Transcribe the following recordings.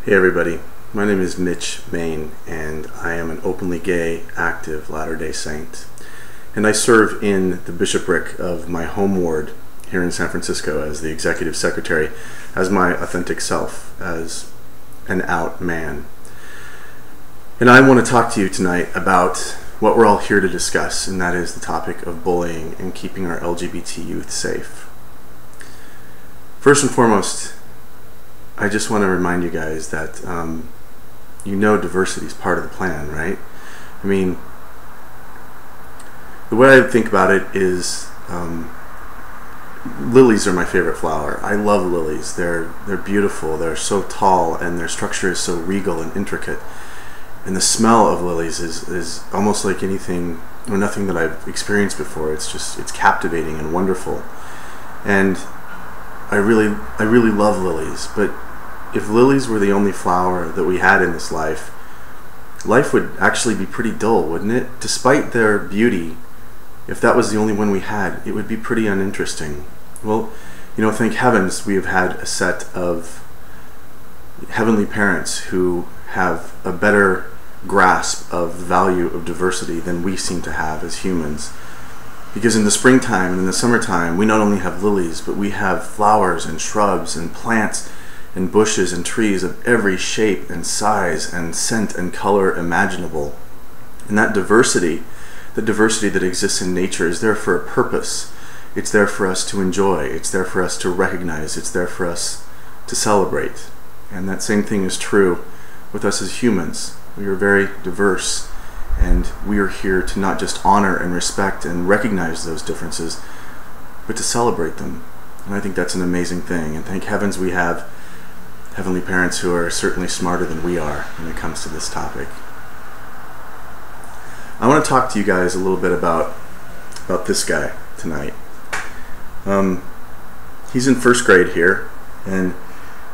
Hey everybody, my name is Mitch Main and I am an openly gay, active Latter-day Saint. And I serve in the bishopric of my home ward here in San Francisco as the executive secretary, as my authentic self, as an out man. And I want to talk to you tonight about what we're all here to discuss, and that is the topic of bullying and keeping our LGBT youth safe. First and foremost, I just want to remind you guys that diversity is part of the plan, right? I mean, the way I think about it is lilies are my favorite flower. I love lilies. They're beautiful. They're so tall, and their structure is so regal and intricate. And the smell of lilies is almost like anything or nothing that I've experienced before. It's captivating and wonderful. And I really love lilies, but if lilies were the only flower that we had in this life, life would actually be pretty dull, wouldn't it? Despite their beauty, if that was the only one we had, it would be pretty uninteresting. Well, thank heavens we have had a set of heavenly parents who have a better grasp of the value of diversity than we seem to have as humans. Because in the springtime and in the summertime, we not only have lilies, but we have flowers and shrubs and plants and bushes and trees of every shape and size and scent and color imaginable. And that diversity that exists in nature is there for a purpose. It's there for us to enjoy. It's there for us to recognize. It's there for us to celebrate. And that same thing is true with us as humans. We are very diverse, and we are here to not just honor and respect and recognize those differences, but to celebrate them. And I think that's an amazing thing. And thank heavens we have heavenly parents who are certainly smarter than we are when it comes to this topic. I want to talk to you guys a little bit about this guy tonight. He's in first grade here, and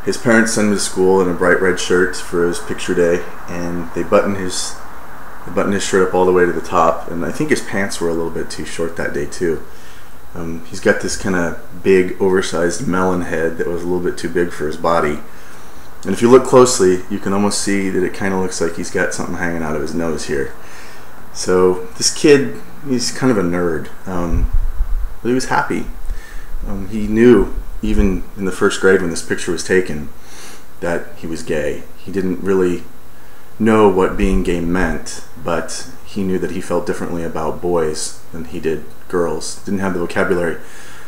his parents send him to school in a bright red shirt for his picture day, and they button his shirt up all the way to the top, and I think his pants were a little bit too short that day too. He's got this kind of big, oversized melon head that was a little bit too big for his body. And if you look closely, you can almost see that it kind of looks like he's got something hanging out of his nose here. So this kid, he's kind of a nerd, but he was happy. He knew, even in the first grade when this picture was taken, that he was gay. He didn't really know what being gay meant, but he knew that he felt differently about boys than he did girls. Didn't have the vocabulary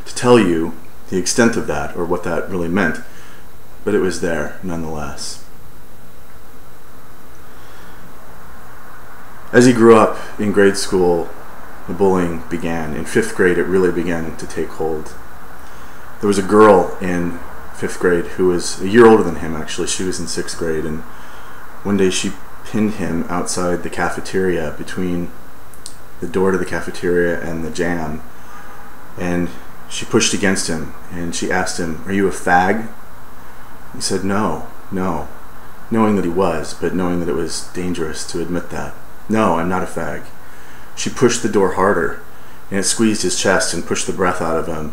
to tell you the extent of that or what that really meant, but it was there nonetheless. As he grew up in grade school, the bullying began. In 5th grade, it really began to take hold. There was a girl in 5th grade who was a year older than him, actually. She was in 6th grade, and one day she pinned him outside the cafeteria, between the door to the cafeteria and the jam, and she pushed against him, and she asked him, "Are you a fag?" He said no, knowing that he was, but knowing that it was dangerous to admit that. "No, I'm not a fag." She pushed the door harder, and it squeezed his chest and pushed the breath out of him.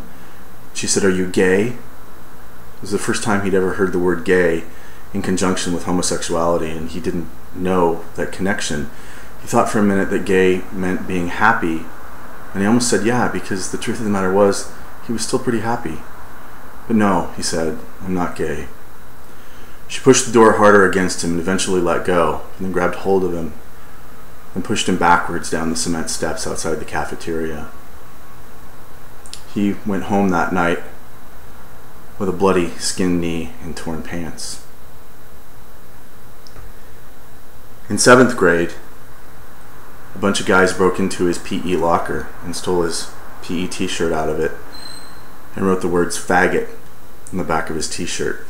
She said, "Are you gay?" It was the first time he'd ever heard the word gay in conjunction with homosexuality, and he didn't know that connection. He thought for a minute that gay meant being happy, and he almost said yeah, because the truth of the matter was, he was still pretty happy. But no, he said, "I'm not gay." She pushed the door harder against him and eventually let go, and then grabbed hold of him and pushed him backwards down the cement steps outside the cafeteria. He went home that night with a bloody skinned knee and torn pants. In 7th grade, a bunch of guys broke into his PE locker and stole his PE t-shirt out of it and wrote the words "faggot" on the back of his t-shirt.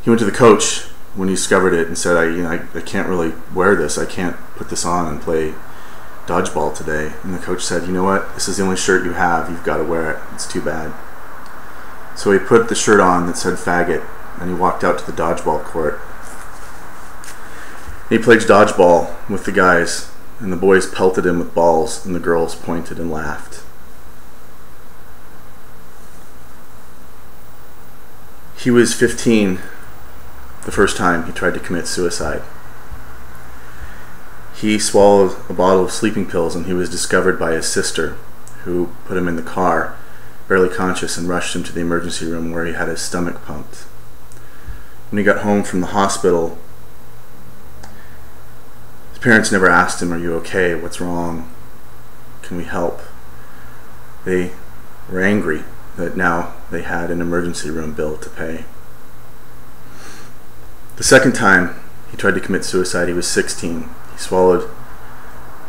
He went to the coach when he discovered it and said, I can't really wear this. I can't put this on and play dodgeball today. And the coach said, "You know what? This is the only shirt you have. You've got to wear it. It's too bad." So he put the shirt on that said "faggot," and he walked out to the dodgeball court. He played dodgeball with the guys, and the boys pelted him with balls, and the girls pointed and laughed. He was 15 the first time he tried to commit suicide. He swallowed a bottle of sleeping pills, and he was discovered by his sister, who put him in the car, barely conscious, and rushed him to the emergency room where he had his stomach pumped. When he got home from the hospital, his parents never asked him, "Are you okay? What's wrong? Can we help?" They were angry that now they had an emergency room bill to pay. The second time he tried to commit suicide, he was 16. He swallowed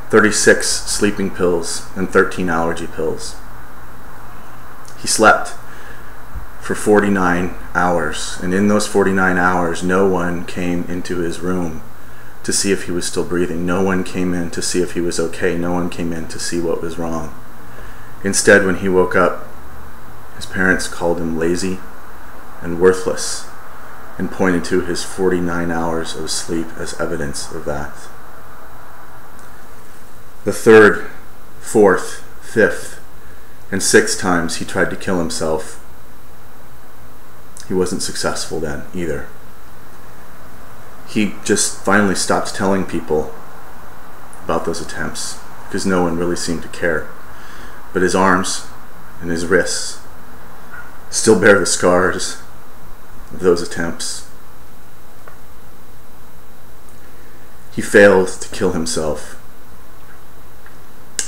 36 sleeping pills and 13 allergy pills. He slept for 49 hours, and in those 49 hours, no one came into his room to see if he was still breathing. No one came in to see if he was okay. No one came in to see what was wrong. Instead, when he woke up, his parents called him lazy and worthless and pointed to his 49 hours of sleep as evidence of that. The third, fourth, fifth, and sixth times he tried to kill himself, he wasn't successful then either. He just finally stopped telling people about those attempts because no one really seemed to care. But his arms and his wrists still bear the scars of those attempts. He failed to kill himself.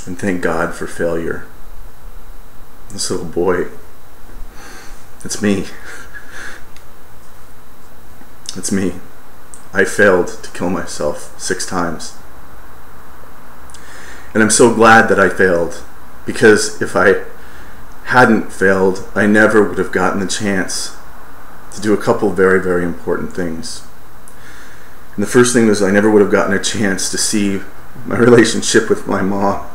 And thank God for failure. This little boy, it's me. It's me. I failed to kill myself 6 times. And I'm so glad that I failed, because if I hadn't failed, I never would have gotten the chance to do a couple very, very important things. And the first thing was I never would have gotten a chance to see my relationship with my mom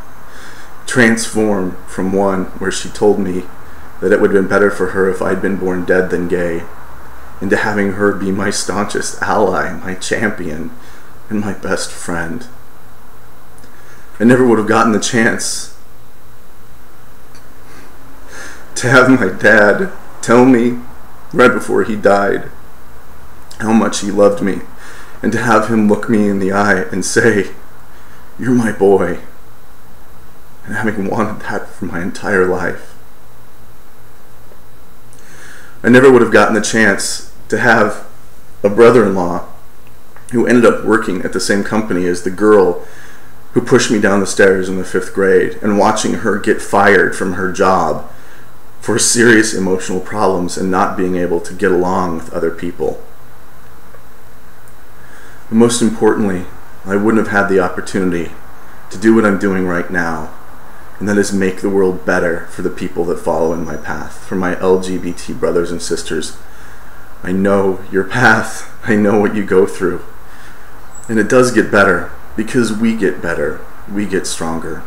transform from one where she told me that it would have been better for her if I'd been born dead than gay, into having her be my staunchest ally, my champion, and my best friend. I never would have gotten the chance to have my dad tell me right before he died how much he loved me, and to have him look me in the eye and say, "You're my boy," and having wanted that for my entire life. I never would have gotten the chance to have a brother-in-law who ended up working at the same company as the girl who pushed me down the stairs in the 5th grade, and watching her get fired from her job for serious emotional problems and not being able to get along with other people. And most importantly, I wouldn't have had the opportunity to do what I'm doing right now, and that is make the world better for the people that follow in my path, for my LGBT brothers and sisters. I know your path. I know what you go through. And it does get better, because we get better. We get stronger.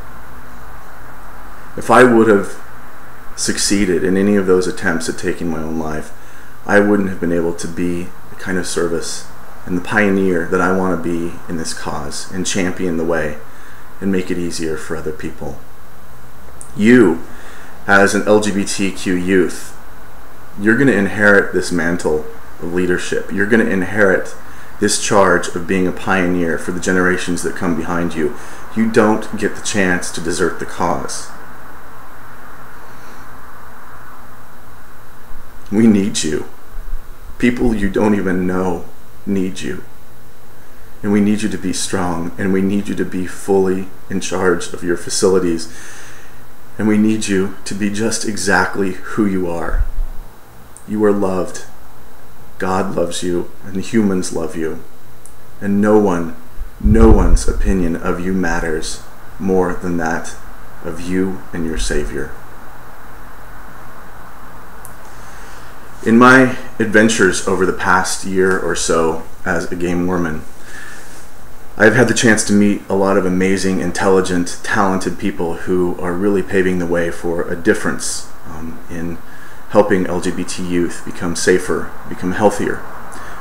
If I would have succeeded in any of those attempts at taking my own life, I wouldn't have been able to be the kind of service and the pioneer that I want to be in this cause, and champion the way and make it easier for other people. You, as an LGBTQ youth, you're going to inherit this mantle of leadership. You're going to inherit this charge of being a pioneer for the generations that come behind you. You don't get the chance to desert the cause. We need you. People you don't even know need you. And we need you to be strong, and we need you to be fully in charge of your facilities. And we need you to be just exactly who you are. You are loved. God loves you, and the humans love you. And no one's opinion of you matters more than that of you and your Savior. In my adventures over the past year or so as a gay Mormon, I've had the chance to meet a lot of amazing, intelligent, talented people who are really paving the way for a difference in helping LGBT youth become safer, become healthier,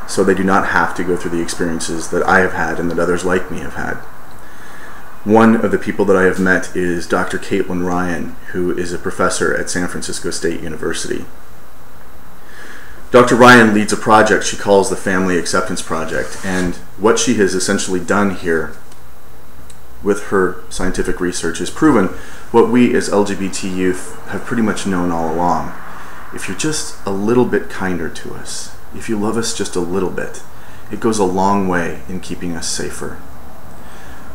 so they do not have to go through the experiences that I have had and that others like me have had. One of the people that I have met is Dr. Caitlin Ryan, who is a professor at San Francisco State University. Dr. Ryan leads a project she calls the Family Acceptance Project, and what she has essentially done here with her scientific research is proven what we as LGBT youth have pretty much known all along. If you're just a little bit kinder to us, if you love us just a little bit, it goes a long way in keeping us safer.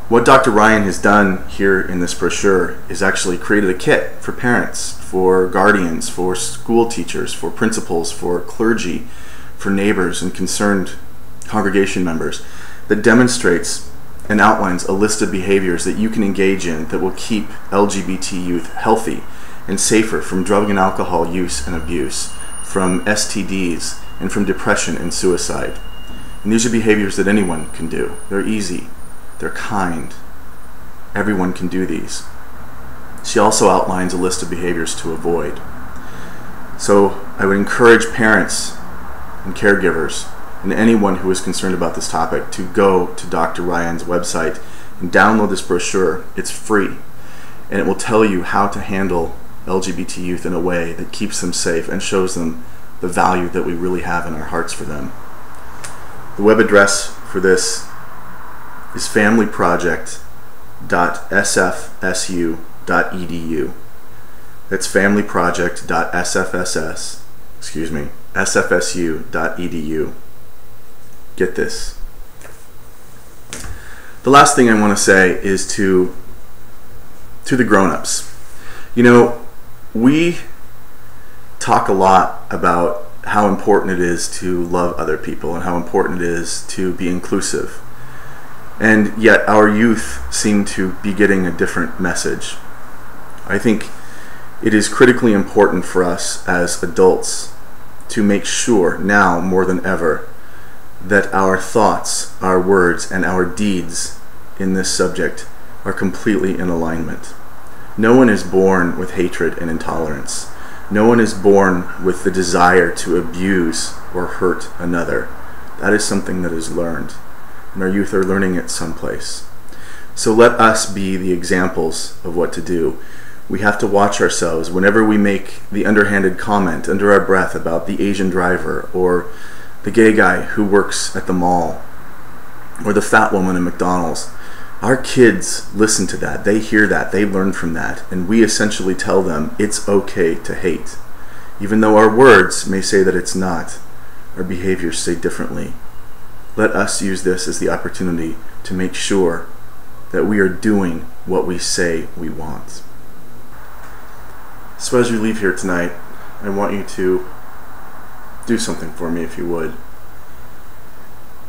What Dr. Ryan has done here in this brochure is actually created a kit for parents, for guardians, for school teachers, for principals, for clergy, for neighbors and concerned congregation members that demonstrates and outlines a list of behaviors that you can engage in that will keep LGBT youth healthy and safer from drug and alcohol use and abuse, from STDs, and from depression and suicide. And these are behaviors that anyone can do. They're easy. They're kind. Everyone can do these. She also outlines a list of behaviors to avoid. So I would encourage parents and caregivers and anyone who is concerned about this topic to go to Dr. Ryan's website and download this brochure. It's free, and it will tell you how to handle LGBT youth in a way that keeps them safe and shows them the value that we really have in our hearts for them. The web address for this is familyproject.sfsu.edu. That's familyproject.sfsu.edu. Get this. The last thing I want to say is to the grown-ups. You know, we talk a lot about how important it is to love other people and how important it is to be inclusive. And yet our youth seem to be getting a different message. I think it is critically important for us as adults to make sure now more than ever that our thoughts, our words, and our deeds in this subject are completely in alignment. No one is born with hatred and intolerance. No one is born with the desire to abuse or hurt another. That is something that is learned, and our youth are learning it someplace. So let us be the examples of what to do. We have to watch ourselves whenever we make the underhanded comment under our breath about the Asian driver, or the gay guy who works at the mall, or the fat woman at McDonald's. Our kids listen to that, they hear that, they learn from that, and we essentially tell them it's okay to hate. Even though our words may say that it's not, our behaviors say differently. Let us use this as the opportunity to make sure that we are doing what we say we want. So as you leave here tonight, I want you to do something for me, if you would.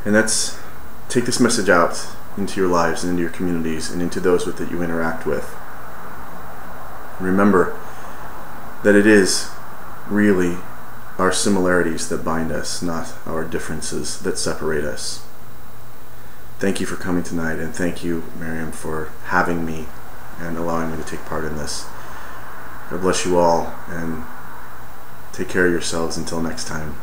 And that's take this message out into your lives and into your communities and into those that you interact with. Remember that it is really our similarities that bind us, not our differences that separate us. Thank you for coming tonight, and thank you, Miriam, for having me and allowing me to take part in this. God bless you all, and take care of yourselves until next time.